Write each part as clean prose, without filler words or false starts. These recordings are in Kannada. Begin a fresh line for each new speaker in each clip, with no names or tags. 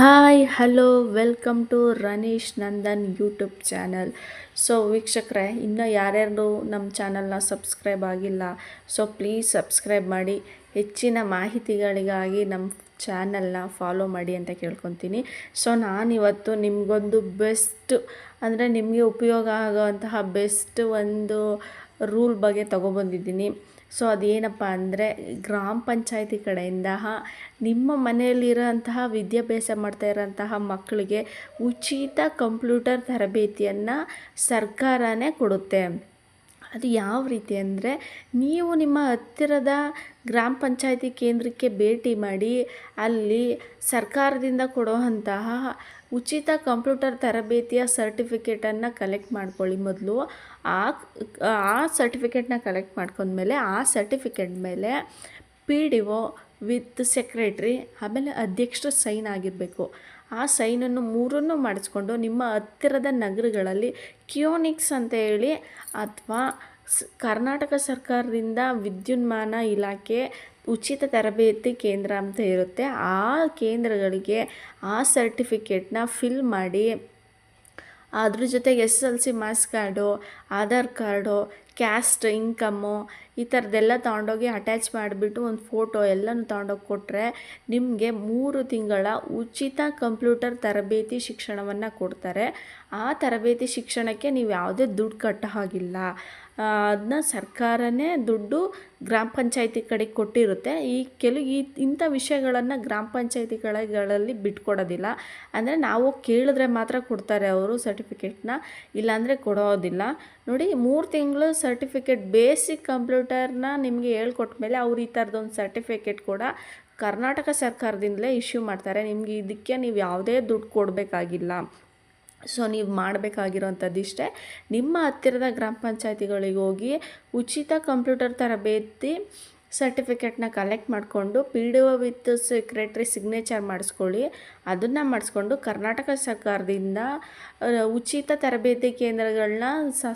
Hi hello welcome to Ranish Nandan YouTube channel. So ವೀಕ್ಷಕರೇ, ಇನ್ನೂ ಯಾರ್ಯಾರು ನಮ್ಮ ಚಾನಲ್ನ ಸಬ್ಸ್ಕ್ರೈಬ್ ಆಗಿಲ್ಲ, ಸೊ ಪ್ಲೀಸ್ ಸಬ್ಸ್ಕ್ರೈಬ್ ಮಾಡಿ. ಹೆಚ್ಚಿನ ಮಾಹಿತಿಗಳಿಗಾಗಿ ನಮ್ಮ ಚಾನಲ್ನ ಫಾಲೋ ಮಾಡಿ ಅಂತ ಕೇಳ್ಕೊತೀನಿ. ಸೊ ನಾನಿವತ್ತು ನಿಮಗೊಂದು ಬೆಸ್ಟ್ ಅಂದರೆ ನಿಮಗೆ ಉಪಯೋಗ ಆಗೋವಂತಹ ಬೆಸ್ಟ್ ಒಂದು ರೂಲ್ ಬಗ್ಗೆ ತೊಗೊಬಂದಿದ್ದೀನಿ. ಸೊ ಅದೇನಪ್ಪ ಅಂದರೆ, ಗ್ರಾಮ ಪಂಚಾಯತಿ ಕಡೆಯಿಂದ ನಿಮ್ಮ ಮನೆಯಲ್ಲಿರೋಂತಹ ವಿದ್ಯಾಭ್ಯಾಸ ಮಾಡ್ತಾ ಇರೋಂತಹ ಮಕ್ಕಳಿಗೆ ಉಚಿತ ಕಂಪ್ಯೂಟರ್ ತರಬೇತಿಯನ್ನು ಸರ್ಕಾರನೇ ಕೊಡುತ್ತೆ. ಅದು ಯಾವ ರೀತಿ ಅಂದರೆ, ನೀವು ನಿಮ್ಮ ಹತ್ತಿರದ ಗ್ರಾಮ ಪಂಚಾಯತಿ ಕೇಂದ್ರಕ್ಕೆ ಭೇಟಿ ಮಾಡಿ ಅಲ್ಲಿ ಸರ್ಕಾರದಿಂದ ಕೊಡುವಂತಹ ಉಚಿತ ಕಂಪ್ಯೂಟರ್ ತರಬೇತಿಯ ಸರ್ಟಿಫಿಕೇಟನ್ನು ಕಲೆಕ್ಟ್ ಮಾಡ್ಕೊಳ್ಳಿ. ಮೊದಲು ಆ ಸರ್ಟಿಫಿಕೇಟ್ನ ಕಲೆಕ್ಟ್ ಮಾಡ್ಕೊಂಡ್ಮೇಲೆ ಆ ಸರ್ಟಿಫಿಕೇಟ್ ಮೇಲೆ PDO ವಿತ್ ಸೆಕ್ರೆಟ್ರಿ ಆಮೇಲೆ ಅಧ್ಯಕ್ಷರ ಸೈನ್ ಆಗಿರಬೇಕು. ಆ ಸೈನನ್ನು ಮೂರನ್ನು ಮಾಡಿಸ್ಕೊಂಡು ನಿಮ್ಮ ಹತ್ತಿರದ ನಗರಗಳಲ್ಲಿ ಕಿಯೋನಿಕ್ಸ್ ಅಂತ ಹೇಳಿ ಅಥವಾ ಕರ್ನಾಟಕ ಸರ್ಕಾರದಿಂದ ವಿದ್ಯುನ್ಮಾನ ಇಲಾಖೆ ಉಚಿತ ತರಬೇತಿ ಕೇಂದ್ರ ಅಂತ ಇರುತ್ತೆ. ಆ ಕೇಂದ್ರಗಳಿಗೆ ಆ ಸರ್ಟಿಫಿಕೇಟ್ನ ಫಿಲ್ ಮಾಡಿ, ಅದ್ರ ಜೊತೆಗೆ SSLC marks card, Aadhaar card, caste income ಈ ಥರದ್ದೆಲ್ಲ ತೊಗೊಂಡೋಗಿ ಅಟ್ಯಾಚ್ ಮಾಡಿಬಿಟ್ಟು ಒಂದು ಫೋಟೋ ಎಲ್ಲನೂ ತೊಗೊಂಡೋಗಿ ಕೊಟ್ಟರೆ ನಿಮಗೆ 3 ತಿಂಗಳ ಉಚಿತ ಕಂಪ್ಯೂಟರ್ ತರಬೇತಿ ಶಿಕ್ಷಣವನ್ನು ಕೊಡ್ತಾರೆ. ಆ ತರಬೇತಿ ಶಿಕ್ಷಣಕ್ಕೆ ನೀವು ಯಾವುದೇ ದುಡ್ಡು ಕಟ್ಟೋ ಹಾಗಿಲ್ಲ. ಅದನ್ನ ಸರ್ಕಾರನೇ ದುಡ್ಡು ಗ್ರಾಮ ಪಂಚಾಯತಿ ಕಡೆಗೆ ಕೊಟ್ಟಿರುತ್ತೆ. ಇಂಥ ವಿಷಯಗಳನ್ನು ಗ್ರಾಮ ಪಂಚಾಯತಿಗಳಲ್ಲಿ ಬಿಟ್ಕೊಡೋದಿಲ್ಲ. ಅಂದರೆ ನಾವು ಕೇಳಿದ್ರೆ ಮಾತ್ರ ಕೊಡ್ತಾರೆ ಅವರು ಸರ್ಟಿಫಿಕೇಟ್ನ, ಇಲ್ಲಾಂದರೆ ಕೊಡೋದಿಲ್ಲ. ನೋಡಿ, 3 ತಿಂಗಳು ಸರ್ಟಿಫಿಕೇಟ್ ಬೇಸಿಕ್ ಕಂಪ್ಯೂಟರ್ನ ನಿಮಗೆ ಹೇಳ್ಕೊಟ್ಟ ಮೇಲೆ ಅವ್ರು ಈ ಥರದೊಂದು ಸರ್ಟಿಫಿಕೇಟ್ ಕೂಡ ಕರ್ನಾಟಕ ಸರ್ಕಾರದಿಂದಲೇ ಇಶ್ಯೂ ಮಾಡ್ತಾರೆ. ನಿಮಗೆ ಇದಕ್ಕೆ ನೀವು ಯಾವುದೇ ದುಡ್ಡು ಕೊಡಬೇಕಾಗಿಲ್ಲ. ಸೊ ನೀವು ಮಾಡಬೇಕಾಗಿರೋಂಥದ್ದು ಇಷ್ಟೇ, ನಿಮ್ಮ ಹತ್ತಿರದ ಗ್ರಾಮ ಪಂಚಾಯತಿಗಳಿಗೆ ಹೋಗಿ ಉಚಿತ ಕಂಪ್ಯೂಟರ್ ತರಬೇತಿ ಸರ್ಟಿಫಿಕೇಟ್ನ ಕಲೆಕ್ಟ್ ಮಾಡಿಕೊಂಡು PDO ವಿತ್ ಸೆಕ್ರೆಟ್ರಿ ಸಿಗ್ನೇಚರ್ ಮಾಡಿಸ್ಕೊಳ್ಳಿ. ಅದನ್ನು ಮಾಡಿಸ್ಕೊಂಡು ಕರ್ನಾಟಕ ಸರ್ಕಾರದಿಂದ ಉಚಿತ ತರಬೇತಿ ಕೇಂದ್ರಗಳನ್ನ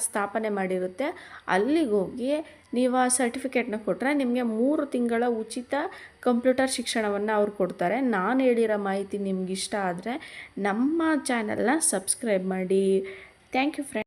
ಸ್ಥಾಪನೆ ಮಾಡಿರುತ್ತೆ. ಅಲ್ಲಿಗೆ ಹೋಗಿ ನೀವು ಆ ಸರ್ಟಿಫಿಕೇಟ್ನ ಕೊಟ್ಟರೆ ನಿಮಗೆ 3 ತಿಂಗಳ ಉಚಿತ ಕಂಪ್ಯೂಟರ್ ಶಿಕ್ಷಣವನ್ನು ಅವ್ರು ಕೊಡ್ತಾರೆ. ನಾನು ಹೇಳಿರೋ ಮಾಹಿತಿ ನಿಮ್ಗೆ ಇಷ್ಟ ಆದರೆ ನಮ್ಮ ಚಾನಲ್ನ ಸಬ್ಸ್ಕ್ರೈಬ್ ಮಾಡಿ. Thank you friends.